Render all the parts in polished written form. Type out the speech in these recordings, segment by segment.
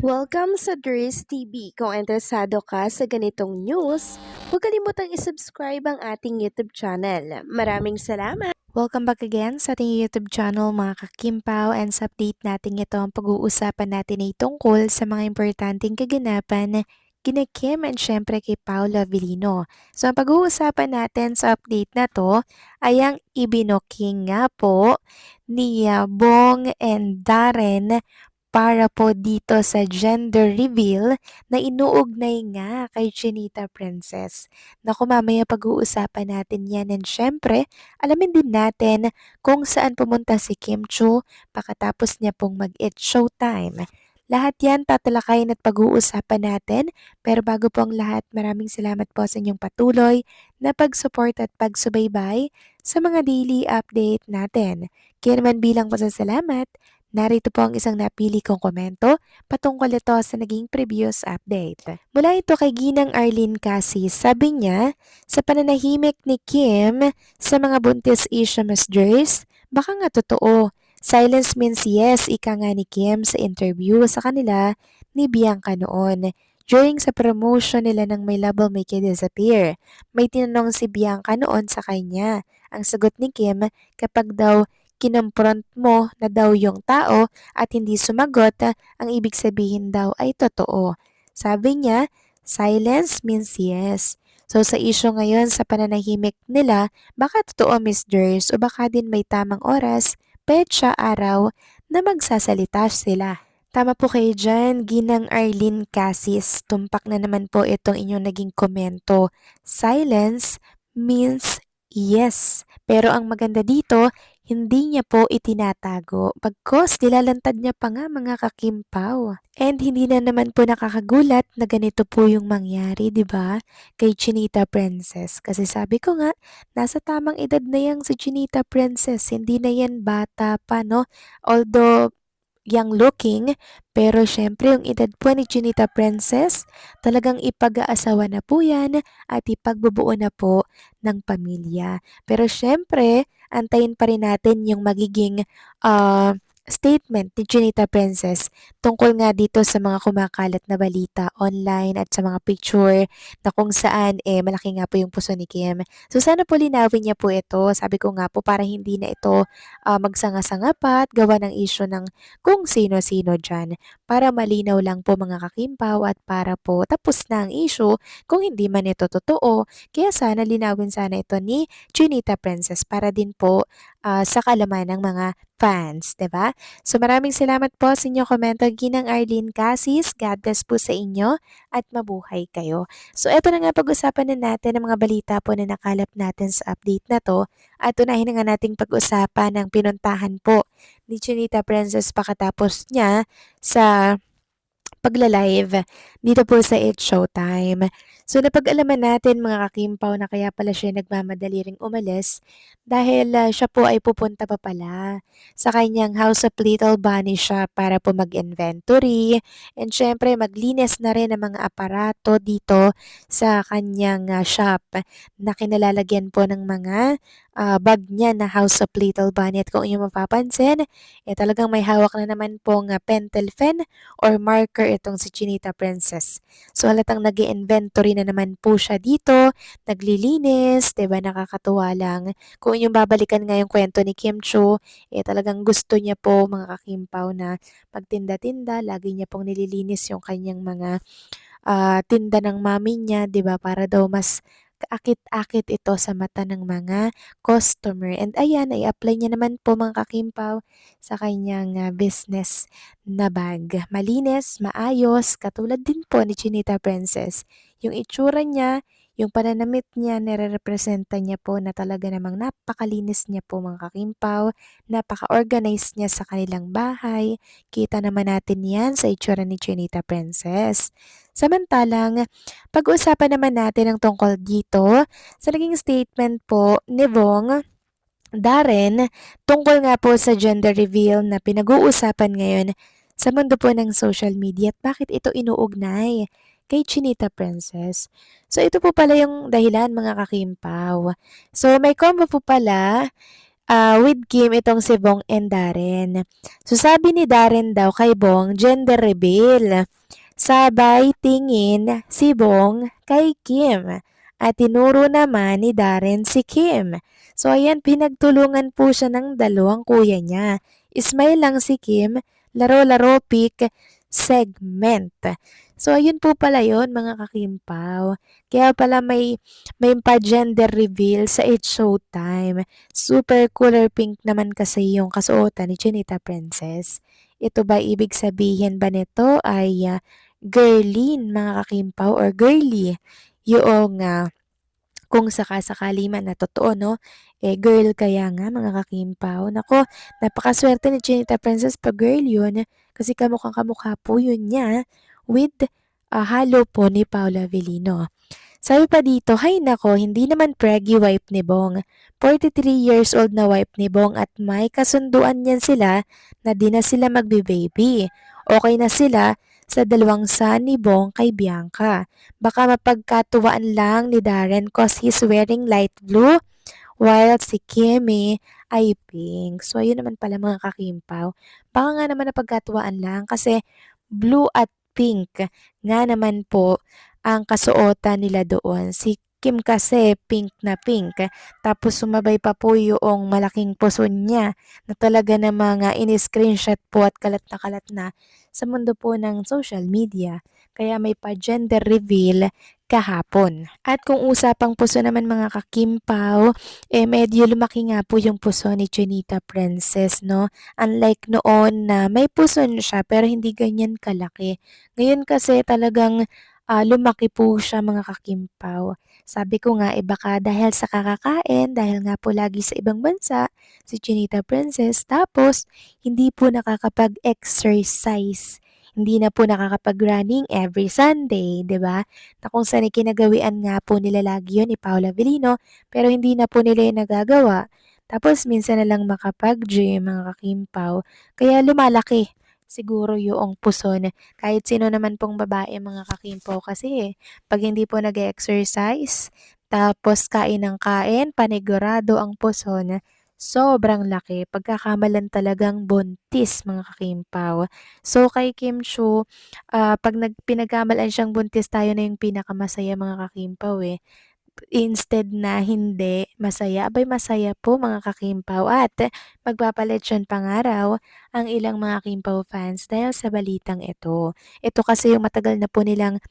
Welcome sa Dries TV. Kung interesado ka sa ganitong news, huwag kalimutang isubscribe ang ating YouTube channel. Maraming salamat! Welcome back again sa ating YouTube channel mga kakimpaw, and sa update natin ito ang pag-uusapan natin ay tungkol sa mga importanteng kaganapan kina Kim and syempre kay Paolo Avellino. So ang pag-uusapan natin sa update na to ay ang ibinoking nga po ni Bong and Darren para po dito sa gender reveal na inuugnay nga kay Chinita Princess. Naku, mamaya pag-uusapan natin yan, and syempre, alamin din natin kung saan pumunta si Kim Chu pagkatapos niya pong mag-it showtime. Lahat yan tatalakayin at pag-uusapan natin, pero bago po ang lahat, maraming salamat po sa inyong patuloy na pag-support at pagsubaybay sa mga daily update natin. Kaya naman bilang pasasalamat, narito po ang isang napili kong komento patungkol ito sa naging previous update. Mula ito kay Ginang Arlene Cassis, sabi niya, sa pananahimik ni Kim sa mga buntis issue messengers, baka nga totoo. Silence means yes, ika nga ni Kim sa interview sa kanila ni Bianca noon. During sa promotion nila ng My Love Will Make You Disappear, may tinanong si Bianca noon sa kanya. Ang sagot ni Kim, kapag daw kinonfront mo na daw yung tao at hindi sumagot, ang ibig sabihin daw ay totoo. Sabi niya, silence means yes. So sa issue ngayon sa pananahimik nila, baka totoo Miss Ders o baka din may tamang oras, petsa, araw na magsasalita sila. Tama po kayo dyan, Ginang Arlene Cassis. Tumpak na naman po itong inyong naging komento. Silence means yes. Pero ang maganda dito, hindi niya po itinatago, bagkus nilalantad niya pa nga mga kakimpaw. And hindi na naman po nakakagulat na ganito po yung mangyari, di ba? Kay Chinita Princess. Kasi sabi ko nga, nasa tamang edad na yang si Chinita Princess, hindi na yan bata pa, no? Although young looking, pero syempre yung edad po ni Chinita Princess, talagang ipag-aasawa na po yan at ipagbubuo na po ng pamilya. Pero syempre, antayin pa rin natin yung magiging statement ni Chinita Princess tungkol nga dito sa mga kumakalat na balita online at sa mga picture na kung saan malaki nga po yung puso ni Kim. So sana po linawin niya po ito. Sabi ko nga po para hindi na ito magsanga-sanga pa at gawa ng issue ng kung sino-sino dyan. Para malinaw lang po mga kakimpaw at para po tapos na ang issue kung hindi man ito totoo. Kaya sana linawin sana ito ni Chinita Princess para din po sa kalaman ng mga fans, 'di ba? So maraming salamat po sa inyong komento, Ginang Arlene Cassis. God bless po sa inyo at mabuhay kayo. So eto na nga, pag-usapan na natin ang mga balita po na nakalap natin sa update na to, at unahin na nga nating pag-usapan ng pinuntahan po ni Chinita Princess pakatapos niya sa pagla-live dito po sa It's Showtime. So napag-alaman natin mga kakimpaw na kaya pala siya nagmamadali ring umalis dahil siya po ay pupunta pa pala sa kanyang House of Little Bunny siya para po mag-inventory, and syempre maglinis na rin ng mga aparato dito sa kanyang shop na kinalalagyan po ng mga bag niya na House of Little Bunny. At kung inyong mapapansin, talagang may hawak na naman pong pentel pen or marker itong si Chinita Princess. So halatang nag-inventory na naman po siya dito, naglilinis, 'di ba, nakakatuwa lang. Kung yung babalikan nga yung kwento ni Kim Chu, talagang gusto niya po mga kakimpaw na magtinda-tinda, lagi niya pong nililinis yung kanyang mga tinda ng mami niya, 'di ba, para daw mas kaakit-akit ito sa mata ng mga customer. And ayan, ay apply niya naman po mga kakimpaw sa kanyang business na bag. Malinis, maayos, katulad din po ni Chinita Princess. Yung itsura niya, yung pananamit niya, nire-representa niya po na talaga namang napakalinis niya po mga kakimpaw, napaka-organized niya sa kanilang bahay. Kita naman natin yan sa itsura ni Chinita Princess. Samantalang, pag-uusapan naman natin ang tungkol dito sa naging statement po ni Bong Darren tungkol nga po sa gender reveal na pinag-uusapan ngayon sa mundo po ng social media at bakit ito inuugnay kay Chinita Princess. So ito po pala yung dahilan mga kakimpaw. So may combo po pala with Kim itong si Bong and Darren. So sabi ni Darren daw kay Bong, gender reveal. Sabay tingin si Bong kay Kim. At tinuro naman ni Darren si Kim. So ayan, pinagtulungan po siya ng dalawang kuya niya. Smile lang si Kim, laro-laro pick segment. So ayun po pala yun mga kakimpaw. Kaya pala may pa-gender reveal sa It's Showtime. Super color pink naman kasi yung kasuotan ni Chinita Princess. Ito ba ibig sabihin ba nito ay girlin mga kakimpaw or girly? Yung kung sakasakali man na totoo, no? Girl kaya nga mga kakimpaw. Nako, napakaswerte ni Chinita Princess pag girl yun. Kasi kamukhang-kamukha po yun niya with halo po ni Paula Avellino. Sabi pa dito, hay nako, hindi naman preggy wife ni Bong. 43 years old na wife ni Bong at may kasunduan niyan sila na di na sila magbe-baby. Okay na sila sa dalawang son ni Bong kay Bianca. Baka mapagkatuwaan lang ni Darren cause he's wearing light blue while si Kimmy ay pink. So, ayun naman pala mga kakimpaw. Baka nga naman napagkatuwaan lang kasi blue at pink nga naman po ang kasuotan nila doon. Si Kim kasi pink na pink. Tapos sumabay pa po yung malaking puson niya na talaga na mga in-screenshot po at kalat na sa mundo po ng social media. Kaya may pa-gender reveal kahapon. At kung usapang puso naman mga kakimpaw, medyo lumaki nga po yung puso ni Chinita Princess, no? Unlike noon na may puson siya pero hindi ganyan kalaki. Ngayon kasi talagang lumaki po siya mga kakimpaw. Sabi ko nga, baka dahil sa kakakain, dahil nga po lagi sa ibang bansa, si Chinita Princess, tapos hindi po nakakapag-exercise. Hindi na po nakakapag-running every Sunday, 'di ba? Na kung saan kinagawian nga po nila lagi yun ni Paula Avellino, pero hindi na po nila yun nagagawa. Tapos minsan na lang makapag-gym, mga kakimpaw. Kaya lumalaki siguro yung puson kahit sino naman pong babae mga kakimpo kasi pag hindi po nag-exercise tapos kain ng kain, panigurado ang puson, sobrang laki. Pagkakamalan talagang buntis mga kakimpaw. So kay Kim Chu, pag pinagkamalan siyang buntis tayo na yung pinakamasaya mga kakimpaw Instead na hindi masaya, abay masaya po mga kakimpaw at magpapaletsyon pangaraw ang ilang mga Kimpaw fans dahil sa balitang ito. Ito kasi yung matagal na po nilang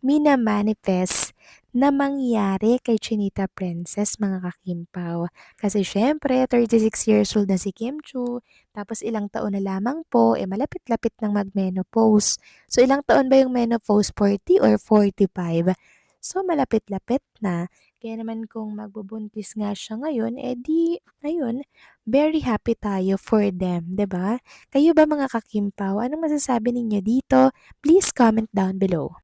mina-manifest na mangyari kay Chinita Princess mga kakimpaw. Kasi syempre, 36 years old na si Kim Chu, tapos ilang taon na lamang po, malapit-lapit ng mag-menopause. So ilang taon ba yung menopause? 40 or 45? So malapit-lapit na. Kaya naman kung magbubuntis nga siya ngayon, ayun, very happy tayo for them, 'di ba? Kayo ba mga kakimpaw, anong masasabi ninyo dito? Please comment down below.